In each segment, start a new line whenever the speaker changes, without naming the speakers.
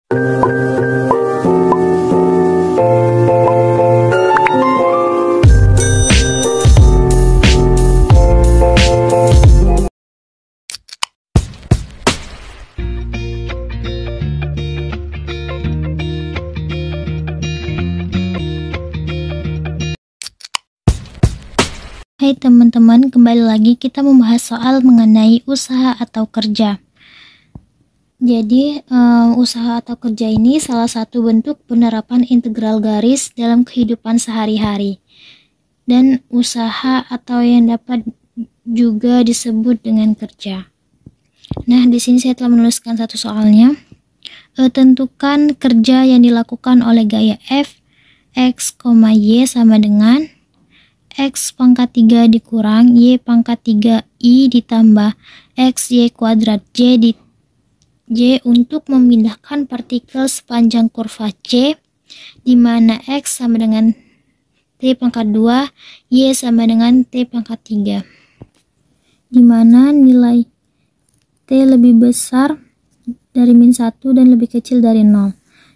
Hai teman-teman, kembali lagi kita membahas soal mengenai usaha atau kerja. Jadi, usaha atau kerja ini salah satu bentuk penerapan integral garis dalam kehidupan sehari-hari. Dan usaha atau yang dapat juga disebut dengan kerja. Nah, di sini saya telah menuliskan satu soalnya. Tentukan kerja yang dilakukan oleh gaya F, X, Y sama dengan X pangkat 3 dikurang Y pangkat 3I ditambah X Y kuadrat J untuk memindahkan partikel sepanjang kurva C, di mana X sama dengan T pangkat 2, Y sama dengan T pangkat 3, di mana nilai T lebih besar dari min 1 dan lebih kecil dari 0.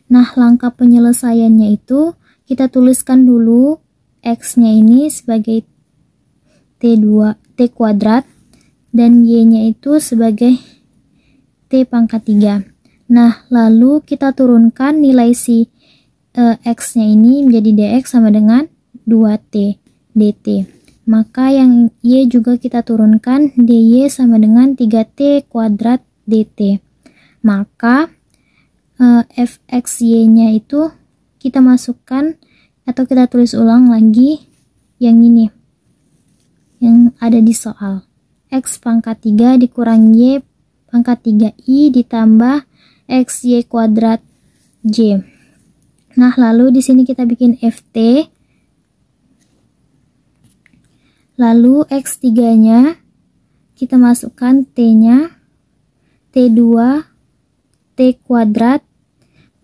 Nah, langkah penyelesaiannya itu kita tuliskan dulu X-nya ini sebagai T kuadrat dan Y-nya itu sebagai T pangkat 3. Nah, lalu kita turunkan nilai si X-nya ini menjadi dx sama dengan 2T dt. Maka yang Y juga kita turunkan, dy sama dengan 3T kuadrat dt. Maka fxy-nya itu kita masukkan atau kita tulis ulang lagi yang ini yang ada di soal. X pangkat 3 dikurang Y pangkat 3I ditambah XY kuadrat J. Nah, lalu di sini kita bikin FT. Lalu X3-nya kita masukkan T-nya T2 T kuadrat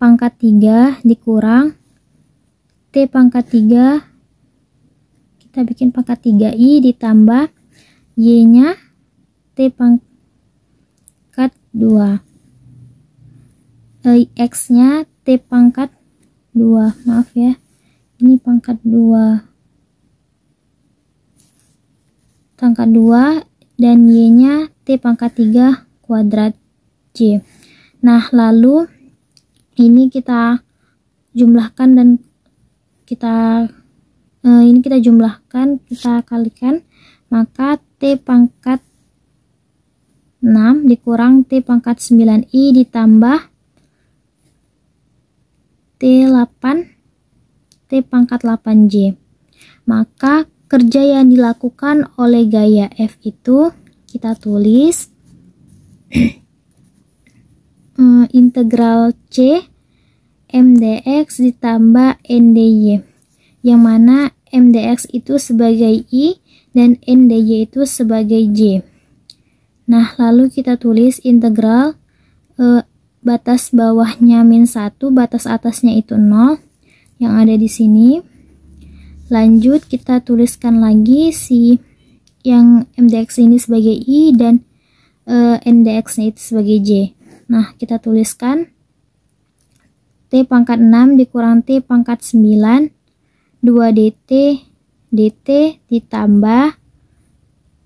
pangkat 3 dikurang T pangkat 3, kita bikin pangkat 3I ditambah Y-nya T pangkat 2, X-nya T pangkat 2, maaf ya, ini pangkat 2 dan Y-nya T pangkat 3 kuadrat J. Nah, lalu ini kita jumlahkan dan kita jumlahkan, kita kalikan, maka T pangkat 6 dikurang T pangkat 9I ditambah T8 T pangkat 8J. Maka kerja yang dilakukan oleh gaya F itu kita tulis integral C mdx ditambah ndy, yang mana mdx itu sebagai I dan ndy itu sebagai J. Nah, lalu kita tulis integral batas bawahnya min 1, batas atasnya itu 0 yang ada di sini. Lanjut kita tuliskan lagi si yang mdx ini sebagai I dan ndx-nya itu sebagai J. Nah, kita tuliskan T pangkat 6 dikurang T pangkat 9, 2 dt ditambah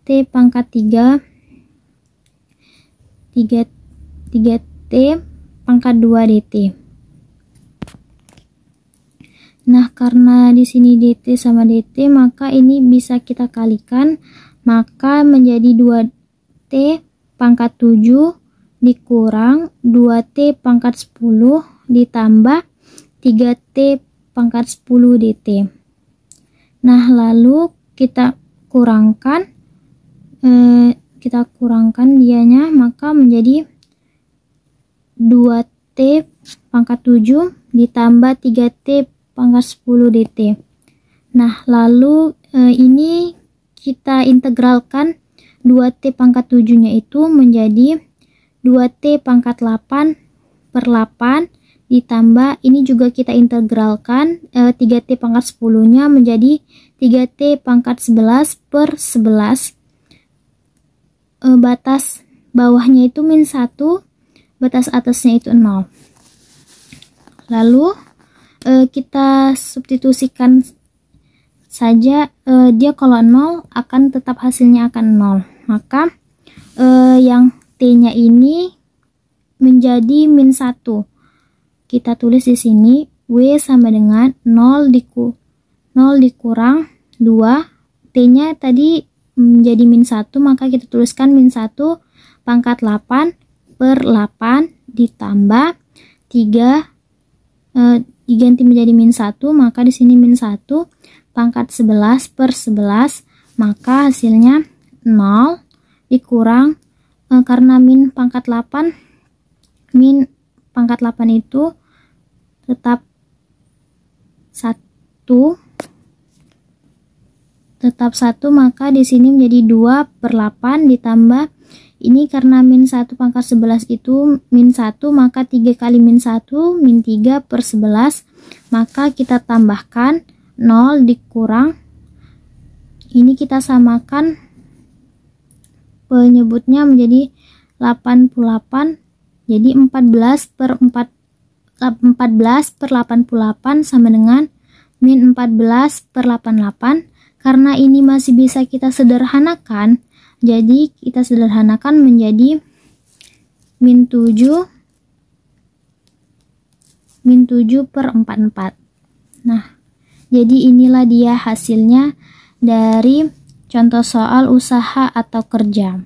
T pangkat 3 T pangkat 2 dt. Nah, karena di sini dt sama dt, maka ini bisa kita kalikan, maka menjadi 2T pangkat 7 dikurang 2T pangkat 10 ditambah 3T pangkat 10 dt. Nah, lalu kita kurangkan dianya, maka menjadi 2T pangkat 7 ditambah 3T pangkat 10 dt. Nah, lalu ini kita integralkan 2T pangkat 7 nya itu menjadi 2T pangkat 8 per 8 ditambah, ini juga kita integralkan 3T pangkat 10 nya menjadi 3T pangkat 11 per 11. Batas bawahnya itu min 1, batas atasnya itu 0. Lalu kita substitusikan saja, dia kalau 0 akan tetap hasilnya akan 0. Maka yang T-nya ini menjadi min 1. Kita tulis di sini W sama dengan 0 dikurang 2. T-nya tadi menjadi min 1, maka kita tuliskan min 1 pangkat 8 per 8 ditambah 3 diganti menjadi min 1, maka di sini min 1 pangkat 11 per 11, maka hasilnya 0 dikurang karena min pangkat 8 itu tetap 1, maka di sini menjadi 2 per 8 ditambah ini karena min 1 pangkat 11 itu min 1, maka 3 kali min 1 min 3 per 11, maka kita tambahkan 0 dikurang ini kita samakan penyebutnya menjadi 88, jadi 14 per 88 sama dengan min 14 per 88. Karena ini masih bisa kita sederhanakan, jadi kita sederhanakan menjadi min 7 per 44. Nah, jadi inilah dia hasilnya dari contoh soal usaha atau kerja.